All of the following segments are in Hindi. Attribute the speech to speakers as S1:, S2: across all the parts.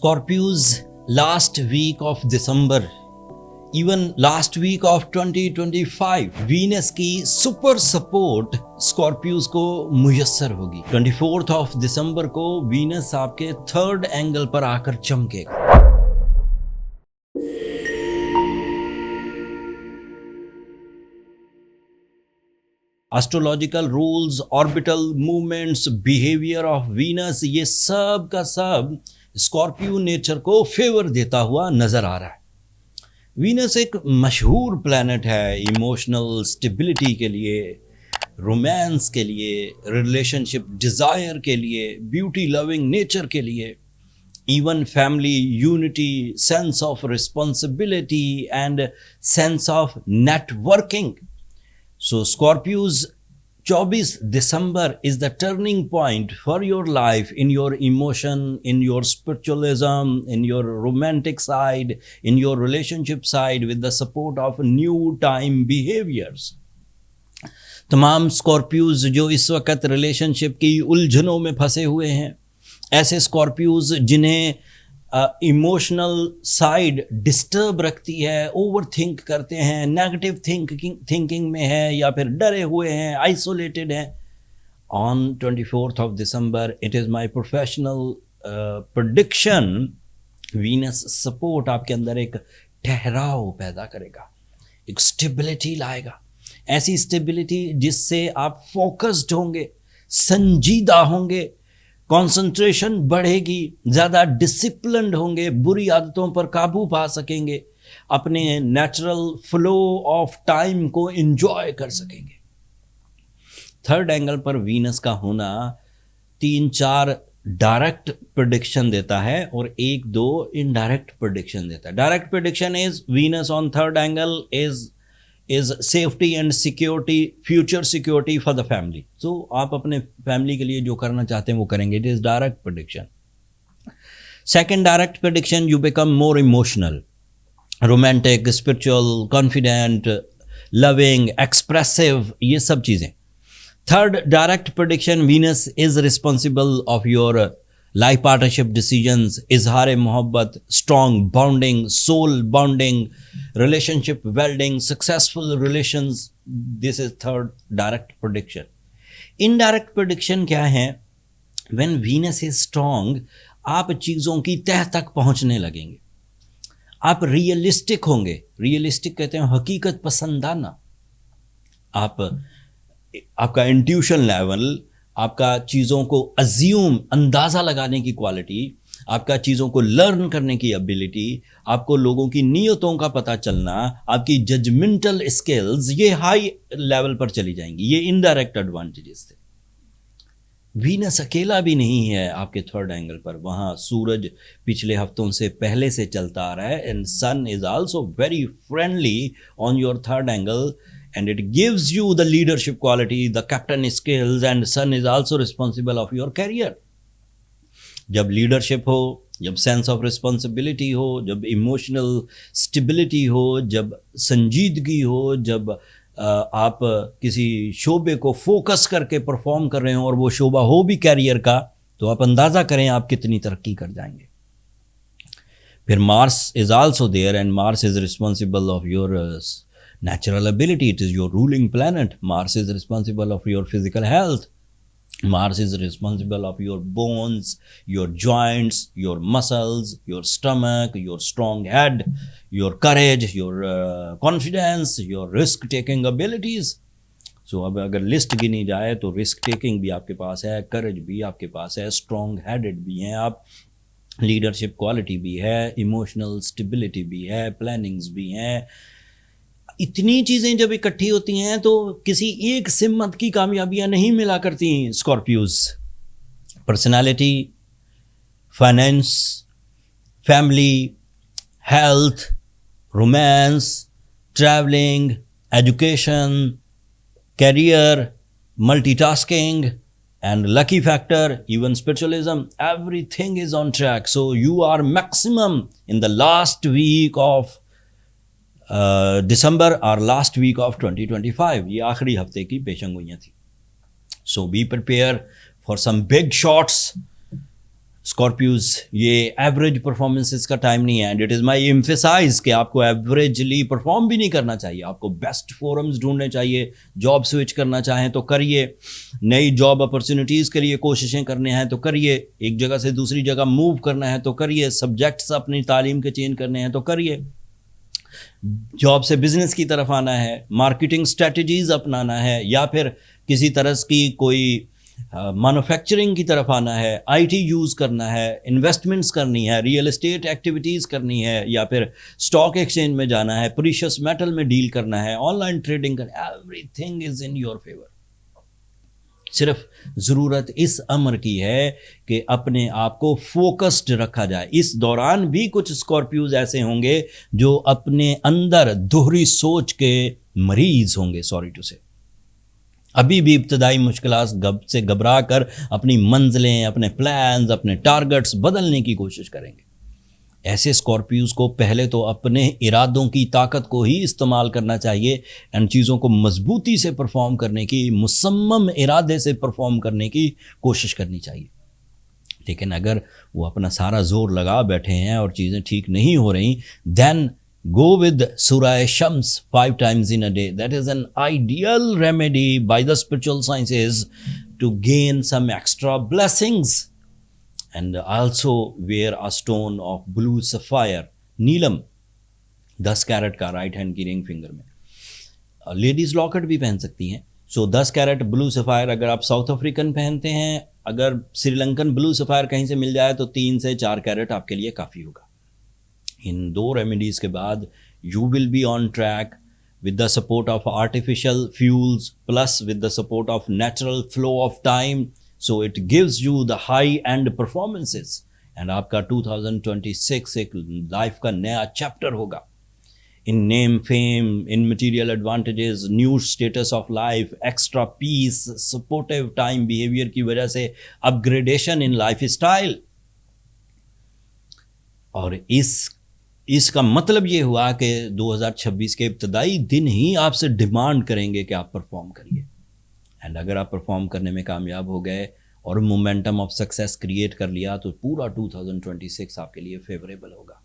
S1: Scorpios, last week of December, even last week of 2025, Venus की सुपर सपोर्ट स्कॉर्पियोज को मुयस्सर होगी। 24th ऑफ दिसंबर को वीनस आपके थर्ड एंगल पर आकर चमकेगा। Astrological rules, orbital movements, behaviour of Venus, ये सब का सब स्कॉर्पियो नेचर को फेवर देता हुआ नजर आ रहा है। वीनस एक मशहूर प्लैनेट है इमोशनल स्टेबिलिटी के लिए, रोमांस के लिए, रिलेशनशिप डिज़ायर के लिए, ब्यूटी लविंग नेचर के लिए, even family unity, sense of responsibility and sense of networking. So Scorpios, 24 December is the turning point for your life, in your emotion, in your spiritualism, in your romantic side, in your relationship side, with the support of new time behaviors. तमाम स्कॉर्पियोज जो इस वक्त रिलेशनशिप की उलझनों में फंसे हुए हैं, ऐसे स्कॉर्पियोज जिन्हें इमोशनल साइड डिस्टर्ब रखती है, ओवर थिंक करते हैं, नेगेटिव थिंकिंग में है या फिर डरे हुए हैं, आइसोलेटेड हैं, on 24th of December it is my professional prediction, Venus support आपके अंदर एक ठहराव पैदा करेगा, एक स्टेबिलिटी लाएगा, ऐसी स्टेबिलिटी जिससे आप फोकस्ड होंगे, संजीदा होंगे, कंसंट्रेशन बढ़ेगी, ज़्यादा डिसिप्लिन्ड होंगे, बुरी आदतों पर काबू पा सकेंगे, अपने नेचुरल फ्लो ऑफ टाइम को एंजॉय कर सकेंगे। थर्ड एंगल पर वीनस का होना 3-4 डायरेक्ट प्रेडिक्शन देता है और 1-2 इनडायरेक्ट प्रेडिक्शन देता है। Direct prediction is Venus on third angle is safety and security, future security for the family. So आप अपने फैमिली के लिए जो करना चाहते हैं वो करेंगे। It is direct prediction. Second direct prediction, you become more emotional, romantic, spiritual, confident, loving, expressive, ये सब चीज़ें। Third direct prediction, Venus is responsible of your life partnership decisions, इजहार मोहब्बत, strong bonding, soul bonding, relationship welding, successful relations. This is third direct prediction. Indirect prediction क्या है? When Venus is strong, आप चीज़ों की तह तक पहुंचने लगेंगे, आप रियलिस्टिक होंगे। रियलिस्टिक कहते हैं हकीकत पसंदाना। आपका इंट्यूशन लेवल, आपका चीज़ों को अज्यूम, अंदाज़ा लगाने की क्वालिटी, आपका चीज़ों को लर्न करने की एबिलिटी, आपको लोगों की नीयतों का पता चलना, आपकी जजमेंटल स्किल्स, ये हाई लेवल पर चली जाएंगी। ये इनडायरेक्ट एडवांटेजेस थे। वीनस अकेला भी नहीं है आपके थर्ड एंगल पर, वहाँ सूरज पिछले हफ्तों से पहले से चलता आ रहा है, and sun is also very friendly on your third angle, and it gives you the leadership quality, the captain skills, and sun is also responsible of your career. जब leadership हो, जब sense of responsibility हो, जब emotional stability हो, जब संजीदगी हो, जब आप किसी शोबे को फोकस करके परफॉर्म कर रहे हो और वो शोबा हो भी कैरियर का, तो आप अंदाज़ा करें आप कितनी तरक्की कर जाएंगे। फिर Mars is also there, and Mars is responsible of your natural ability. It is your ruling planet. Mars is responsible of your physical health. Mars is responsible of your bones, your joints, your muscles, your stomach, your strong head, your courage, your confidence, your risk taking abilities. So अब अगर लिस्ट गिनी जाए तो रिस्क टेकिंग भी आपके पास है, करेज भी आपके पास है, स्ट्रॉन्ग हेडेड भी हैं आप, लीडरशिप क्वालिटी भी है, इमोशनल स्टेबिलिटी भी है, प्लानिंग्स भी हैं। इतनी चीज़ें जब इकट्ठी होती हैं तो किसी एक सिमत की कामयाबियां नहीं मिला करती Scorpios. Personality, finance, family, health, romance, travelling, education, career, multitasking, and lucky factor, even spiritualism, everything is on track. So you are maximum in the last week of दिसंबर और लास्ट वीक ऑफ 2025, ये आखिरी हफ्ते की पेशंगोइयाँ थी। So be prepare for some big shots Scorpios, ये एवरेज परफॉर्मेंसेस का टाइम नहीं है, and it is my emphasize कि आपको एवरेजली परफॉर्म भी नहीं करना चाहिए, आपको बेस्ट फोरम्स ढूंढने चाहिए। जॉब स्विच करना चाहें तो करिए, नई जॉब अपॉर्चुनिटीज़ के लिए कोशिशें करने हैं तो करिए, एक जगह से दूसरी जगह मूव करना है तो करिए, सब्जेक्ट्स अपनी तालीम के चेंज करने हैं तो करिए, जॉब से बिजनेस की तरफ आना है, मार्केटिंग स्ट्रेटजीज अपनाना है, या फिर किसी तरह की कोई मैन्युफैक्चरिंग की तरफ आना है, आईटी यूज़ करना है, इन्वेस्टमेंट्स करनी है, रियल एस्टेट एक्टिविटीज़ करनी है, या फिर स्टॉक एक्सचेंज में जाना है, प्रीशियस मेटल में डील करना है, ऑनलाइन ट्रेडिंग करना, everything is in your favour. सिर्फ ज़रूरत इस अमर की है कि अपने आप को फोकस्ड रखा जाए। इस दौरान भी कुछ स्कॉर्पियोज ऐसे होंगे जो अपने अंदर दोहरी सोच के मरीज होंगे, सॉरी टू से, अभी भी इब्तदाई मुश्किलात से घबरा कर अपनी मंजिलें, अपने प्लान्स, अपने टारगेट्स बदलने की कोशिश करेंगे। ऐसे स्कॉर्पियोज को पहले तो अपने इरादों की ताकत को ही इस्तेमाल करना चाहिए एंड चीज़ों को मजबूती से परफॉर्म करने की, मुसम्मम इरादे से परफॉर्म करने की कोशिश करनी चाहिए। लेकिन अगर वो अपना सारा जोर लगा बैठे हैं और चीज़ें ठीक नहीं हो रही, then go with Surah Shams 5 times in a day. That is an ideal remedy by the spiritual sciences to gain some extra blessings. And also wear a stone of blue sapphire, नीलम, 10 कैरेट का राइट हैंड की रिंग फिंगर में। लेडीज लॉकेट भी पहन सकती हैं। सो 10 कैरेट ब्लू सफ़ायर अगर आप साउथ अफ्रीकन पहनते हैं, अगर श्रीलंकन ब्लू सफ़ायर कहीं से मिल जाए तो 3 से 4 कैरेट आपके लिए काफ़ी होगा। इन 2 रेमेडीज़ के बाद you will be on track with the support of artificial fuels plus with the support of natural flow of time, so it gives you the high end performances and आपका 2026 एक लाइफ का नया चैप्टर होगा। In name, fame, in material advantages, new status of life, extra peace, supportive time behaviour की वजह से अपग्रेडेशन इन लाइफ स्टाइल। और इसका मतलब ये हुआ कि 2026 के इब्तदाई दिन ही आपसे डिमांड करेंगे कि आप परफॉर्म करिए। एंड अगर आप परफॉर्म करने में कामयाब हो गए और मोमेंटम ऑफ सक्सेस क्रिएट कर लिया तो पूरा 2026 आपके लिए फेवरेबल होगा।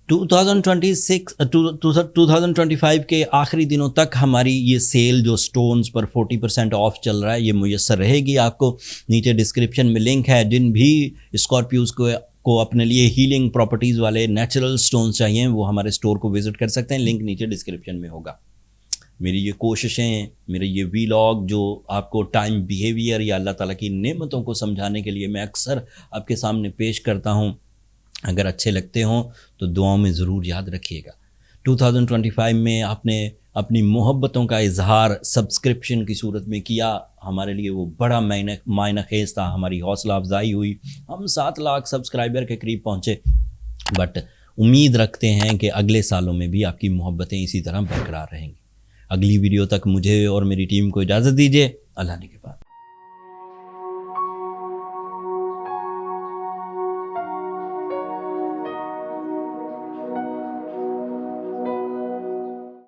S1: 2025 के आखिरी दिनों तक हमारी ये सेल जो स्टोन्स पर 40% ऑफ चल रहा है, ये मुयस्सर रहेगी। आपको नीचे डिस्क्रिप्शन में लिंक है। जिन भी स्कॉर्पियोज को अपने लिए हीलिंग प्रॉपर्टीज़ वाले नेचुरल स्टोन्स चाहिए वो हमारे स्टोर को विज़िट कर सकते हैं, लिंक नीचे डिस्क्रिप्शन में होगा। मेरी ये कोशिशें, मेरे ये वीलॉग जो आपको टाइम बिहेवियर या अल्लाह ताला की नेमतों को समझाने के लिए मैं अक्सर आपके सामने पेश करता हूँ, अगर अच्छे लगते हों तो दुआओं में ज़रूर याद रखिएगा। 2025 में आपने अपनी मोहब्बतों का इजहार सब्सक्रिप्शन की सूरत में किया, हमारे लिए वो बड़ा मायना खेज था, हमारी हौसला अफजाई हुई। हम 7 लाख सब्सक्राइबर के करीब पहुँचे, बट उम्मीद रखते हैं कि अगले सालों में भी आपकी मोहब्बतें इसी तरह बरकरार रहेंगी। अगली वीडियो तक मुझे और मेरी टीम को इजाज़त दीजिए। अल्लाह ने के बाद।